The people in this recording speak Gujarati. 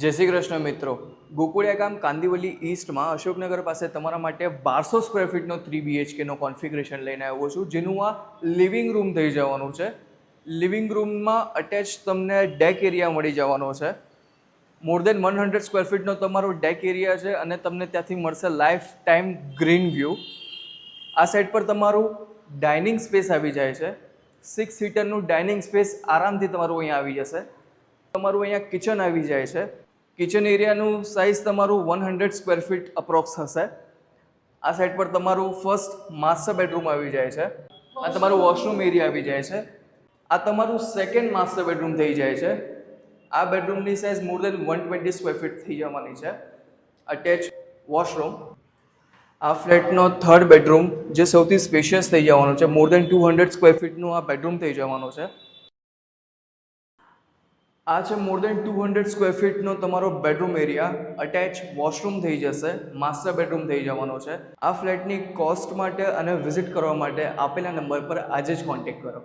જય શ્રી કૃષ્ણ મિત્રો. ગોકુળિયા ગામ કાંદિવલી ઈસ્ટમાં અશોકનગર પાસે તમારા માટે 1200 સ્ક્વેર ફીટનો 3BHKનો કોન્ફિગરેશન લઈને આવ્યો છું, જેનું આ લિવિંગ રૂમ થઈ જવાનું છે. લિવિંગ રૂમમાં અટેચ તમને ડેક એરિયા મળી જવાનો છે. મોર દેન 100 સ્ક્વેર ફીટનો તમારો ડેક એરિયા છે અને તમને ત્યાંથી મળશે લાઈફ ટાઈમ ગ્રીન વ્યૂ. આ સાઈડ પર તમારું ડાઇનિંગ સ્પેસ આવી જાય છે. 6 સીટરનું ડાઇનિંગ સ્પેસ આરામથી તમારું અહીંયા આવી જશે. તમારું અહીંયા કિચન આવી જાય છે. કિચન એરિયાનું સાઇઝ તમારું 100 સ્ક્વેર ફીટ અપ્રોક્સ હશે. આ સાઈડ પર તમારું ફર્સ્ટ માસ્ટર બેડરૂમ આવી જાય છે. આ તમારું વોશરૂમ એરિયા આવી જાય છે. આ તમારું સેકન્ડ માસ્ટર બેડરૂમ થઈ જાય છે. આ બેડરૂમની સાઇઝ મોર દેન 120 સ્ક્વેર ફીટ થઈ જવાની છે. Attach washroom. આ ફ્લેટનો થર્ડ બેડરૂમ જે સૌથી સ્પેશિયસ થઈ જવાનો છે. મોર દેન 200 સ્ક્વેર ફીટનું આ બેડરૂમ થઈ જવાનો છે. આ છે મોર દેન 200 સ્ક્વેર ફીટનો તમારો બેડરૂમ એરિયા. અટેચ વોશરૂમ થઈ જશે. માસ્ટર બેડરૂમ થઈ જવાનો છે. આ ફ્લેટની કોસ્ટ માટે અને વિઝિટ કરવા માટે આપેલા નંબર પર આજે જ કોન્ટેક્ટ કરો.